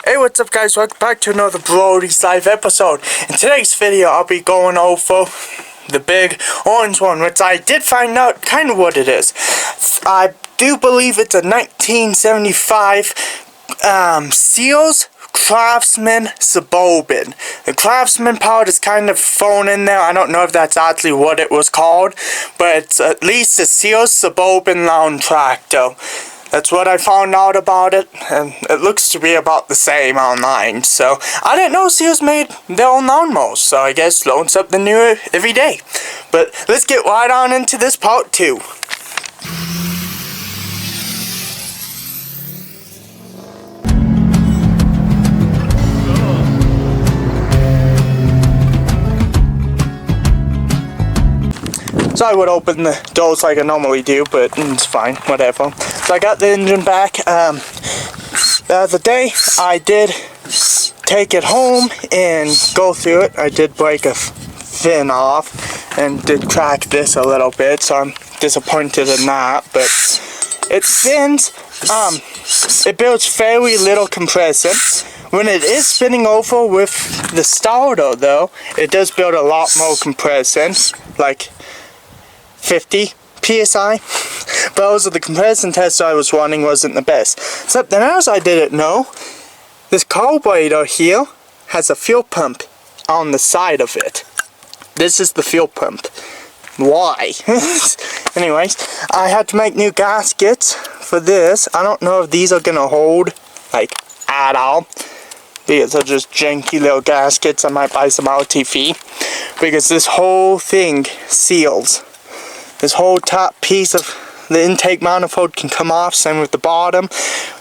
Hey, what's up guys, welcome back to another Brody's Live episode. In today's video I'll be going over the big orange one, which I did find out kind of what it is. I do believe it's a 1975 Sears Craftsman Suburban. The Craftsman part is kind of thrown in there. I don't know if that's actually what it was called, but it's at least a Sears Suburban lawn tractor. That's what I found out about it, and it looks to be about the same online. So, I didn't know Sears made their own lawnmowers, so I guess learn something new every day. But let's get right on into this part 2. So I would open the doors like I normally do, but it's fine, whatever. So I got the engine back. The other day, I did take it home and go through it. I did break a fin off and did crack this a little bit, so I'm disappointed in that. But it spins, it builds very little compression. When it is spinning over with the starter though, it does build a lot more compression, like 50 psi, but also the compression test I was running wasn't the best. Something else I didn't know, this carburetor here has a fuel pump on the side of it. This is the fuel pump. Why? Anyways, I had to make new gaskets for this. I don't know if these are gonna hold like at all. These are just janky little gaskets. I might buy some LTV because this whole thing seals. This whole top piece of the intake manifold can come off, same with the bottom.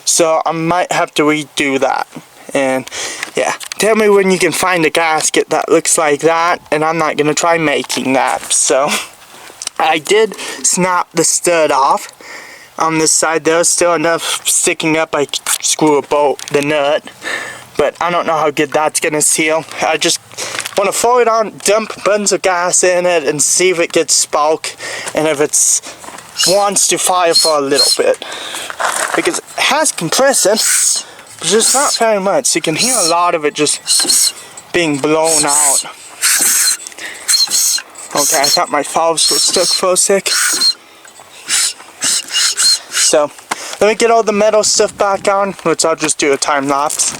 So I might have to redo that. And yeah, tell me when you can find a gasket that looks like that, and I'm not gonna try making that. So I did snap the stud off on this side. There's still enough sticking up. I screw the nut, but I don't know how good that's gonna seal. I just want to throw it on, dump buns of gas in it, and see if it gets spark, and if it wants to fire for a little bit. Because it has compression, but just not very much. So you can hear a lot of it just being blown out. Okay, I thought my valves were stuck for a sec. So, let me get all the metal stuff back on, which I'll just do a time lapse.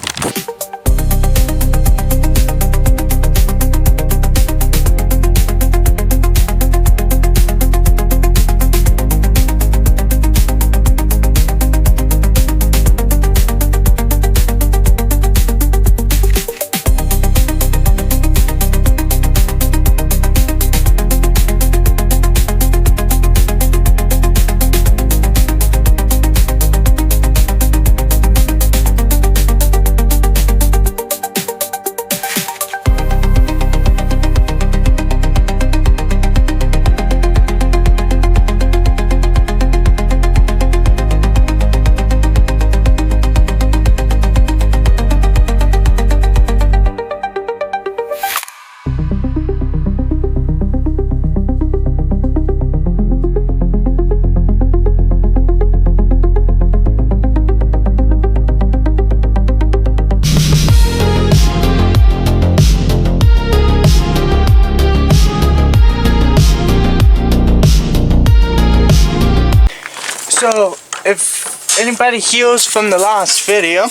So, if anybody hears from the last video,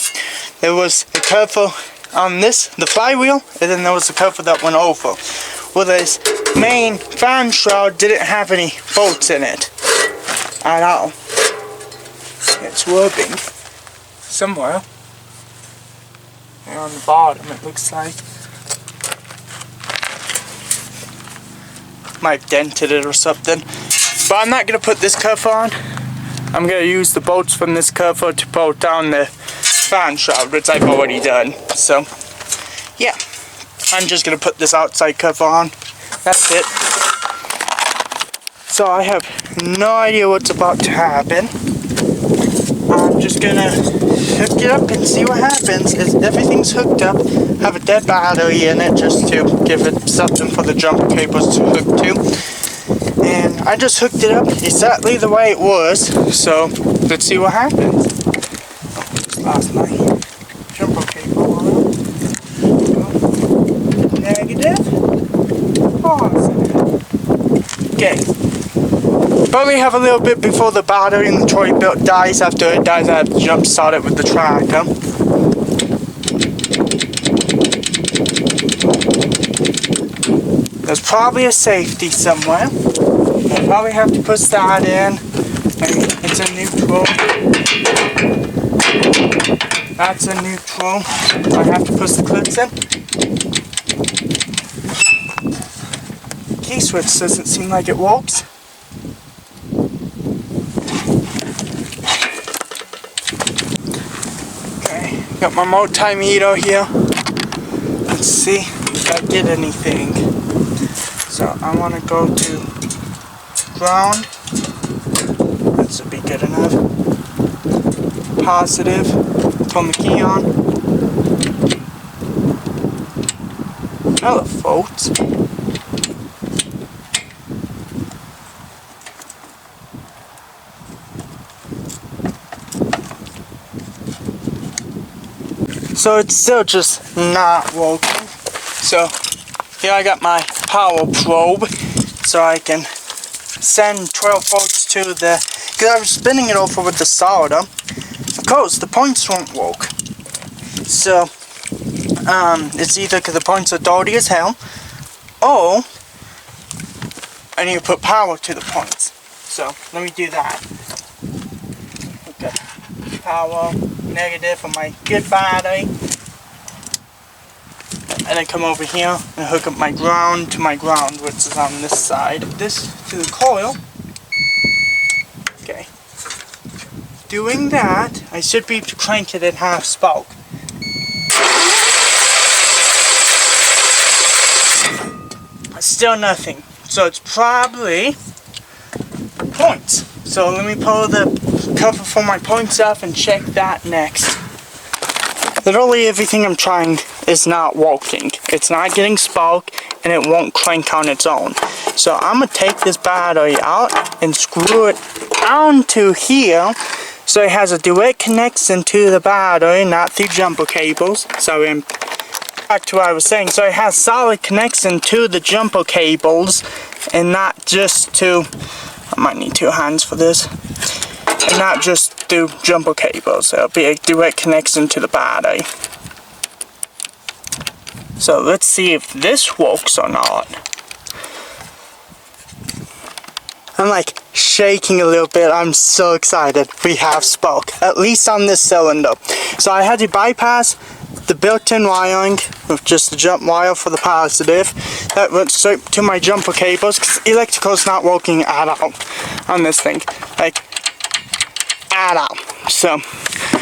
there was a cover on this, the flywheel, and then there was a cover that went over. Well, this main fan shroud didn't have any bolts in it at all. It's rubbing somewhere. Here on the bottom, it looks like. Might have dented it or something. But I'm not going to put this cover on. I'm going to use the bolts from this cover to bolt down the fan shroud, which I've already done. So, yeah. I'm just going to put this outside cover on. That's it. So, I have no idea what's about to happen. I'm just going to hook it up and see what happens. Everything's hooked up. I have a dead battery in it just to give it something for the jumper cables to hook to. And I just hooked it up exactly the way it was, so let's see what happens. Oh, just lost my jumper cable. Okay. Probably have a little bit before the battery in the toy belt dies. After it dies, I have to jump start it with the tractor. There's probably a safety somewhere. I'll probably have to push that in. It's a neutral. That's a neutral. So I have to push the clips in. Key switch doesn't seem like it works. Okay, got my multimeter here. Let's see if I get anything. So I want to go to ground. That should be good enough. Positive. Turn the key on. Hello, folks. So it's still just not working. So here I got my power probe, so I can send 12 volts to the, because I was spinning it over with the solder. Of course, the points won't work. So, it's either because the points are dirty as hell, or I need to put power to the points. So, let me do that. Okay, power, negative on my good battery. And then come over here and hook up my ground to my ground, which is on this side. This to the coil. Okay. Doing that, I should be able to crank it at half spark. Still nothing. So it's probably points. So let me pull the cover for my points off and check that next. Literally everything I'm trying is not working. It's not getting spark and it won't crank on its own. So I'm going to take this battery out and screw it onto here so it has a direct connection to the battery, not through jumper cables. So back to what I was saying. So it has solid connection to the jumper cables and not just to, I might need two hands for this, and not just through jumper cables. It'll be a direct connection to the battery. So let's see if this works or not. I'm like shaking a little bit. I'm so excited. We have spark, at least on this cylinder. So I had to bypass the built-in wiring with just the jump wire for the positive. That went straight to my jumper cables because electrical's not working at all on this thing. Like, at all. So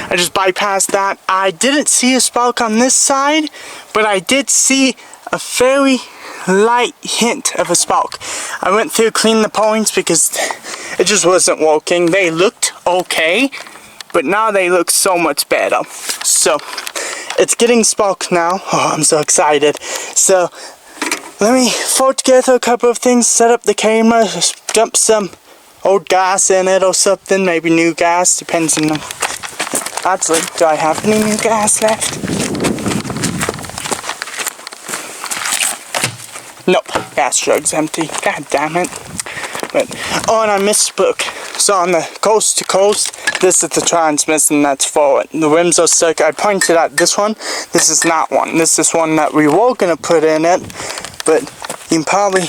I just bypassed that. I didn't see a spark on this side, but I did see a very light hint of a spark. I went through, cleaned the points because it just wasn't working. They looked okay, but now they look so much better. So it's getting spark now. Oh, I'm so excited. So let me fold together a couple of things, set up the camera, dump some old gas in it or something, maybe new gas, depends on actually, do I have any new gas left? Nope, gas jug's empty, god damn it. But, oh, and I misspoke. So on the coast to coast, this is the transmission that's forward. The rims are stuck. I pointed at this one. This is not one. This is one that we were gonna put in it, but you can probably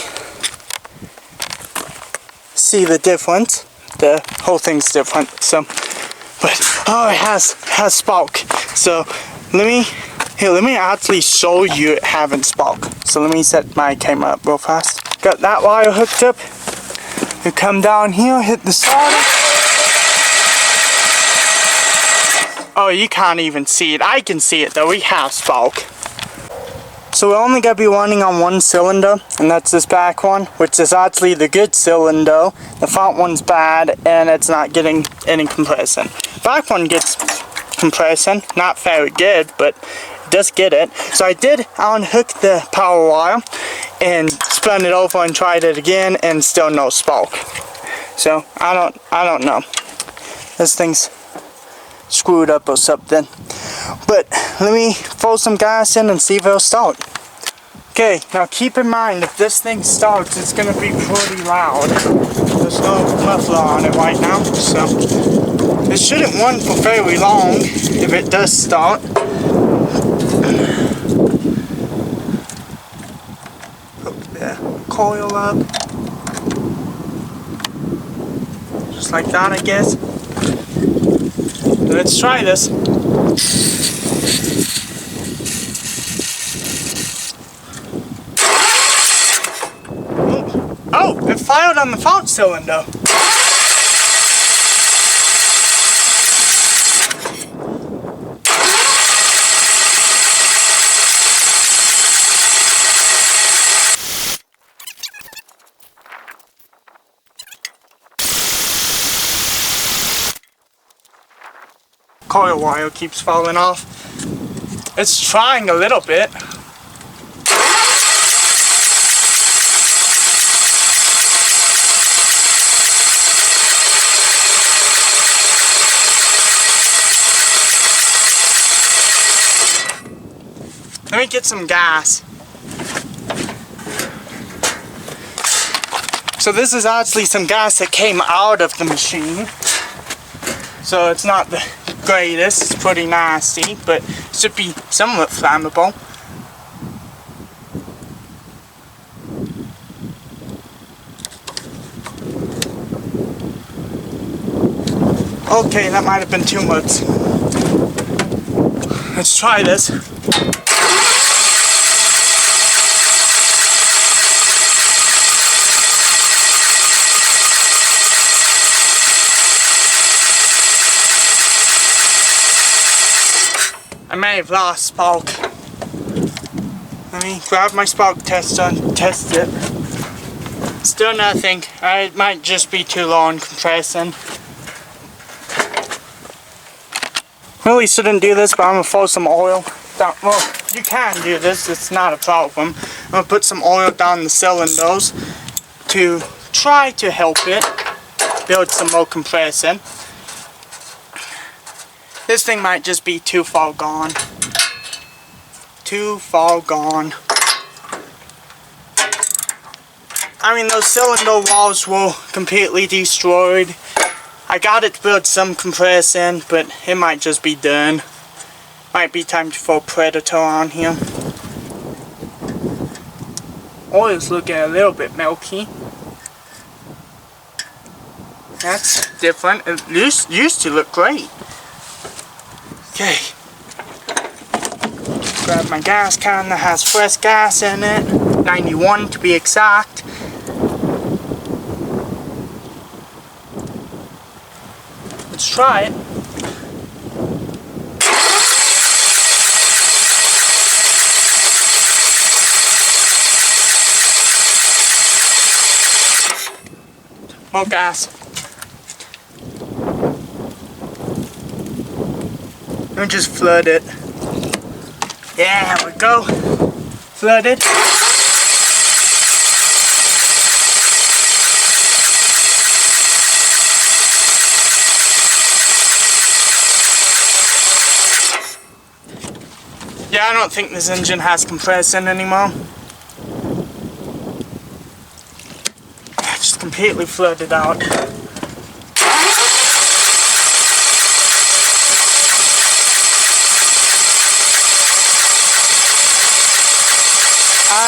see the difference. The whole thing's different. So, but oh, it has spark. So let me actually show you it having spark. So let me set my camera up real fast. Got that wire hooked up. You come down here, hit the solder. Oh, you can't even see it. I can see it though. We have spark. So we're only going to be running on one cylinder, and that's this back one, which is actually the good cylinder. The front one's bad, and it's not getting any compression. Back one gets compression, not very good, but it does get it. So I did unhook the power wire and spun it over and tried it again, and still no spark. So I don't know. This thing's screwed up or something. But let me throw some gas in and see if it'll start. Okay, now keep in mind, if this thing starts, it's going to be pretty loud. There's no muffler on it right now, so it shouldn't run for very long if it does start. Hook the coil up. Just like that, I guess. Let's try this. Oh, it fired on the fault cylinder. Coil wire keeps falling off. It's trying a little bit. Let me get some gas. So this is actually some gas that came out of the machine. So it's not the greatest, it's pretty nasty, but it should be somewhat flammable. Okay, that might have been too much. Let's try this. I may have lost spark. Let me grab my spark tester and test it. Still nothing. It might just be too long compressing. Really shouldn't do this, but I'm gonna throw some oil down. Well, you can do this, it's not a problem. I'm gonna put some oil down the cylinders to try to help it build some more compression. This thing might just be too far gone. Too far gone. I mean, those cylinder walls were completely destroyed. I got it to build some compression, but it might just be done. Might be time to throw Predator on here. Oil's looking a little bit milky. That's different. It used to look great. Okay. Grab my gas can that has fresh gas in it. 91 to be exact. Let's try it. More gas. Let me just flood it. Yeah, there we go. Flooded. Yeah, I don't think this engine has compression anymore. Just completely flooded out.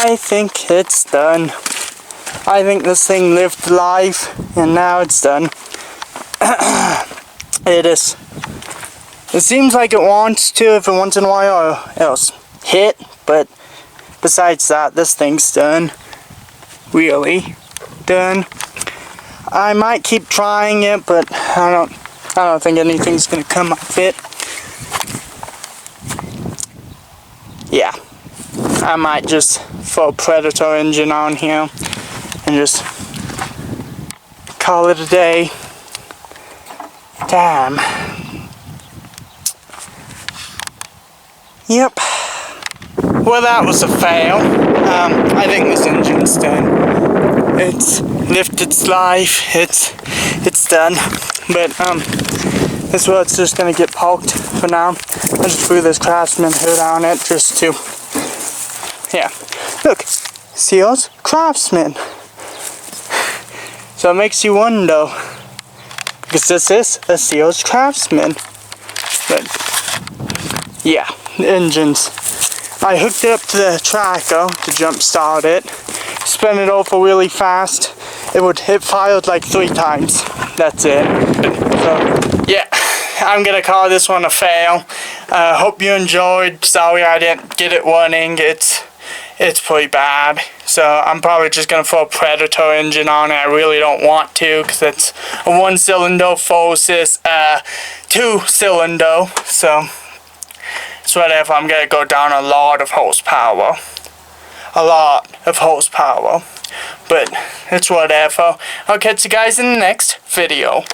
I think it's done. I think this thing lived life and now it's done. It is. It seems like it wants to every once in a while or else hit, but besides that, this thing's done. Really done. I might keep trying it, but I don't think anything's gonna come of it. Yeah. I might just throw a Predator engine on here and just call it a day. Damn. Yep. Well, that was a fail. I think this engine's done. It's lived its life. It's done. But this one's just gonna get poked for now. I just threw this Craftsman hood on it just to yeah. Look, Sears Craftsman. So it makes you wonder, because this is a Sears Craftsman. But yeah, the engines. I hooked it up to the tracker to jump start it. Spin it over really fast. It fired like 3 times. That's it. So yeah, I'm gonna call this one a fail. Hope you enjoyed. Sorry I didn't get it running. It's pretty bad. So I'm probably just gonna throw a Predator engine on it. I really don't want to, because it's a 1-cylinder versus 2-cylinder. So it's whatever. I'm gonna go down a lot of horsepower. A lot of horsepower. But it's whatever. I'll catch you guys in the next video.